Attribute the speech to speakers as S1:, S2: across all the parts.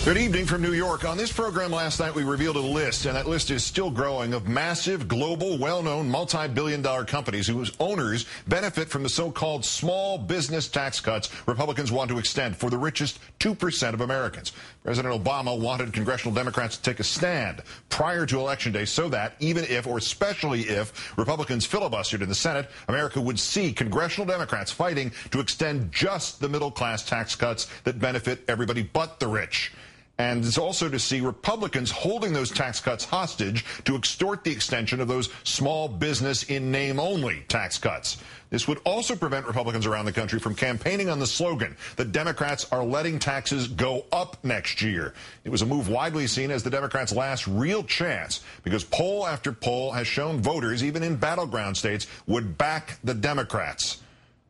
S1: Good evening from New York. On this program last night, we revealed a list, and that list is still growing, of massive, global, well-known, multi-billion-dollar companies whose owners benefit from the so-called small business tax cuts Republicans want to extend for the richest 2% of Americans. President Obama wanted congressional Democrats to take a stand prior to Election Day so that, even if, or especially if, Republicans filibustered in the Senate, America would see congressional Democrats fighting to extend just the middle-class tax cuts that benefit everybody but the rich. And it's also to see Republicans holding those tax cuts hostage to extort the extension of those small business in name only tax cuts. This would also prevent Republicans around the country from campaigning on the slogan that Democrats are letting taxes go up next year. It was a move widely seen as the Democrats' last real chance because poll after poll has shown voters, even in battleground states, would back the Democrats.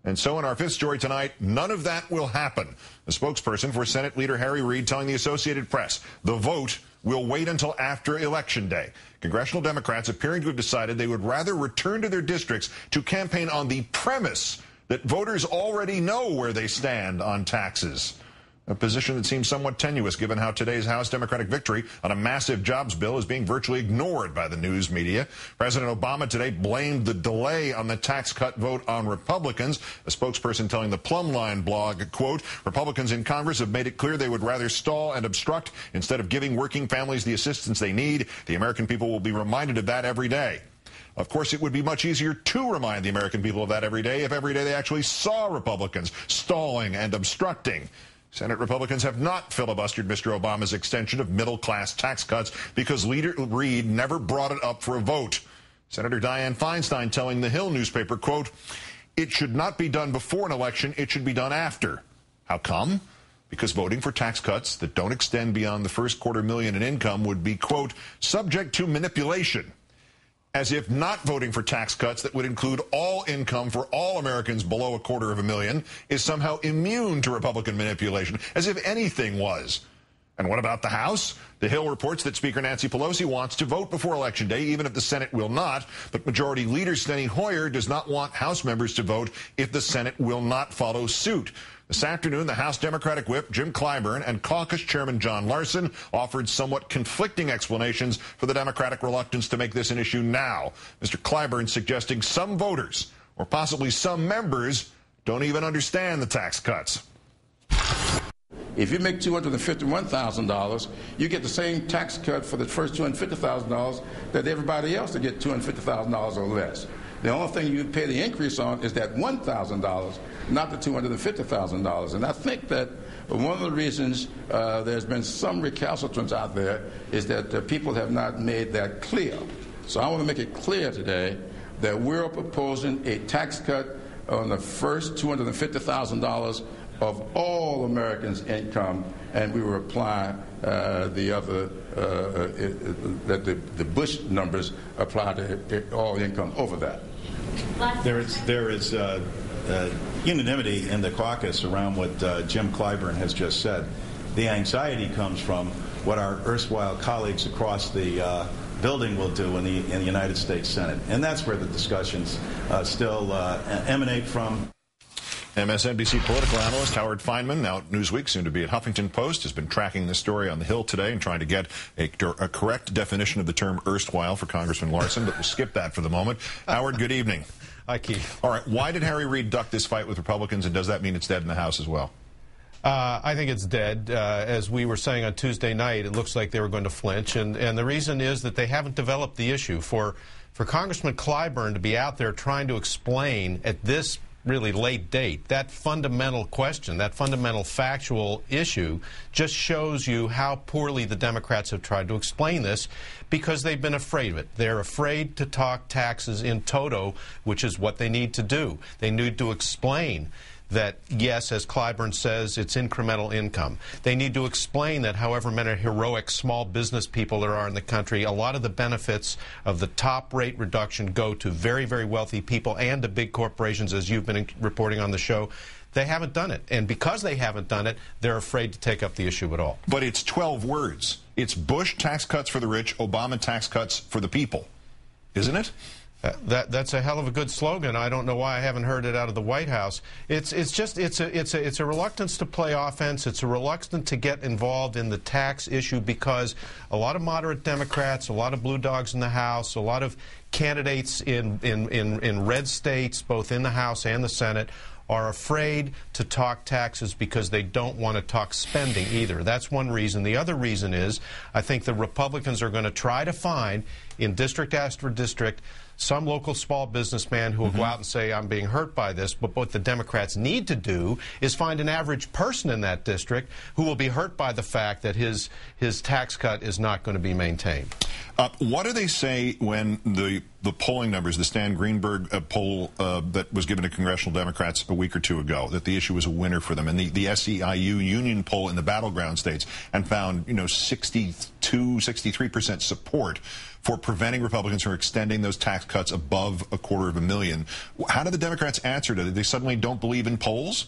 S1: And so in our fifth story tonight, none of that will happen. A spokesperson for Senate Leader Harry Reid telling the Associated Press the vote will wait until after Election Day. Congressional Democrats appearing to have decided they would rather return to their districts to campaign on the premise that voters already know where they stand on taxes. A position that seems somewhat tenuous given how today's House Democratic victory on a massive jobs bill is being virtually ignored by the news media. President Obama today blamed the delay on the tax cut vote on Republicans. A spokesperson telling the Plumline blog, quote, Republicans in Congress have made it clear they would rather stall and obstruct instead of giving working families the assistance they need. The American people will be reminded of that every day. Of course, it would be much easier to remind the American people of that every day if every day they actually saw Republicans stalling and obstructing. Senate Republicans have not filibustered Mr. Obama's extension of middle-class tax cuts because Leader Reid never brought it up for a vote. Senator Dianne Feinstein telling the Hill newspaper, quote, it should not be done before an election, it should be done after. How come? Because voting for tax cuts that don't extend beyond the first $250,000 in income would be, quote, subject to manipulation. As if not voting for tax cuts that would include all income for all Americans below $250,000 is somehow immune to Republican manipulation, as if anything was. And what about the House? The Hill reports that Speaker Nancy Pelosi wants to vote before Election Day, even if the Senate will not. But Majority Leader Steny Hoyer does not want House members to vote if the Senate will not follow suit. This afternoon, the House Democratic Whip, Jim Clyburn, and Caucus Chairman John Larson offered somewhat conflicting explanations for the Democratic reluctance to make this an issue now. Mr. Clyburn suggesting some voters, or possibly some members, don't even understand the tax cuts.
S2: If you make $251,000, you get the same tax cut for the first $250,000 that everybody else to get $250,000 or less. The only thing you pay the increase on is that $1,000, not the $250,000. And I think that one of the reasons there's been some recalcitrance out there is that people have not made that clear. So I want to make it clear today that we're proposing a tax cut on the first $250,000 of all Americans' income, and we will apply the other, that the Bush numbers apply to all income over that.
S3: There is unanimity in the caucus around what Jim Clyburn has just said. The anxiety comes from what our erstwhile colleagues across the building will do in the United States Senate, and that's where the discussions still emanate from.
S1: MSNBC political analyst Howard Feynman, now at Newsweek, soon to be at Huffington Post, has been tracking this story on the Hill today and trying to get a correct definition of the term erstwhile for Congressman Larson, but we'll skip that for the moment. Howard, good evening.
S4: Hi, Keith.
S1: All right, why did Harry Reid duck this fight with Republicans, and does that mean it's dead in the House as well?
S4: I think it's dead. As we were saying on Tuesday night, it looks like they were going to flinch, and the reason is that they haven't developed the issue. For Congressman Clyburn to be out there trying to explain at this really late date that fundamental question, that fundamental factual issue, just shows you how poorly the Democrats have tried to explain this because they've been afraid of it. They're afraid to talk taxes in toto, which is what they need to do. They need to explain that, yes, as Clyburn says, it's incremental income. They need to explain that however many heroic small business people there are in the country, a lot of the benefits of the top rate reduction go to very, very wealthy people and to big corporations, as you've been reporting on the show. They haven't done it. And because they haven't done it, they're afraid to take up the issue at all.
S1: But it's 12 words. It's Bush tax cuts for the rich, Obama tax cuts for the people. Isn't it?
S4: That's a hell of a good slogan. I don't know why I haven't heard it out of the White House. It's a reluctance to play offense. It's a reluctance to get involved in the tax issue because a lot of moderate Democrats, a lot of blue dogs in the House, a lot of candidates in red states, both in the House and the Senate, are afraid to talk taxes because they don't want to talk spending either. That's one reason. The other reason is I think the Republicans are going to try to find in district after district some local small businessman who will go out and say, I'm being hurt by this. But what the Democrats need to do is find an average person in that district who will be hurt by the fact that his tax cut is not going to be maintained.
S1: What do they say when the polling numbers, the Stan Greenberg poll that was given to congressional Democrats a week or two ago, that the issue was a winner for them, and the SEIU union poll in the battleground states, and found 63% support for preventing Republicans from extending those tax cuts above $250,000. How do the Democrats answer to that? They suddenly don't believe in polls?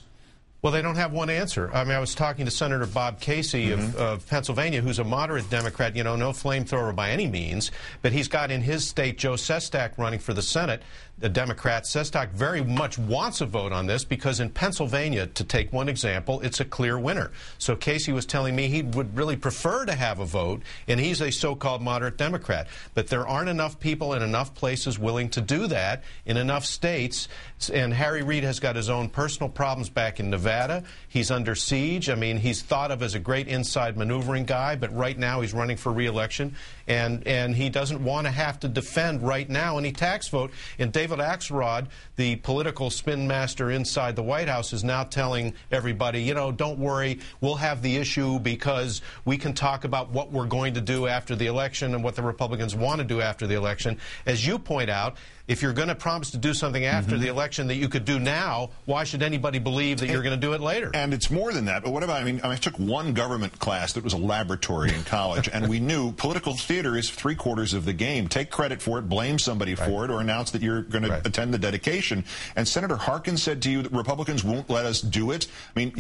S4: Well, they don't have one answer. I mean, I was talking to Senator Bob Casey of Pennsylvania, who's a moderate Democrat, no flamethrower by any means, but he's got in his state Joe Sestak running for the Senate, the Democrat. Sestak very much wants a vote on this because in Pennsylvania, to take one example, it's a clear winner. So Casey was telling me he would really prefer to have a vote, and he's a so-called moderate Democrat. But there aren't enough people in enough places willing to do that in enough states, and Harry Reid has got his own personal problems back in Nevada. He's under siege. I mean, he's thought of as a great inside maneuvering guy, but right now he's running for re-election, and he doesn't want to have to defend right now any tax vote. And David Axelrod, the political spin master inside the White House, is now telling everybody, don't worry, we'll have the issue because we can talk about what we're going to do after the election and what the Republicans want to do after the election. As you point out, if you're going to promise to do something after the election that you could do now, why should anybody believe that you're going to do it later?
S1: And it's more than that. But what about, I took one government class that was a laboratory in college, and we knew political theater is 3/4 of the game. Take credit for it, blame somebody for it, or announce that you're going to attend the dedication. And Senator Harkin said to you that Republicans won't let us do it. I mean,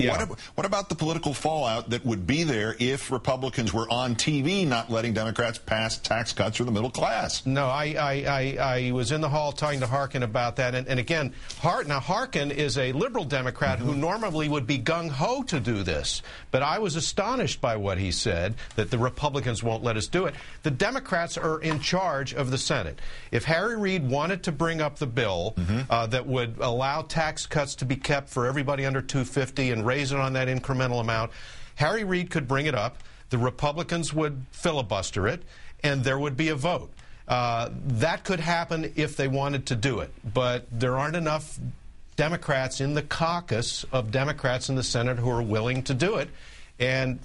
S1: what about the political fallout that would be there if Republicans were on TV not letting Democrats pass tax cuts for the middle class?
S4: No, I was in the hall talking to Harkin about that. And again, Harkin is a liberal Democrat who normally would be gung-ho to do this. But I was astonished by what he said, that the Republicans won't let us do it. The Democrats are in charge of the Senate. If Harry Reid wanted to bring up the bill that would allow tax cuts to be kept for everybody under $250 and raise it on that incremental amount, Harry Reid could bring it up, the Republicans would filibuster it, and there would be a vote. That could happen if they wanted to do it, but there aren't enough Democrats in the caucus of Democrats in the Senate who are willing to do it, and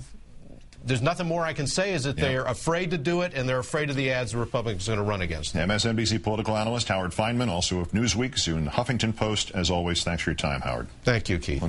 S4: there's nothing more I can say is that they're afraid to do it, and they're afraid of the ads the Republicans are going to run against them.
S1: MSNBC political analyst Howard Fineman, also of Newsweek, soon Huffington Post. As always, thanks for your time, Howard.
S4: Thank you, Keith.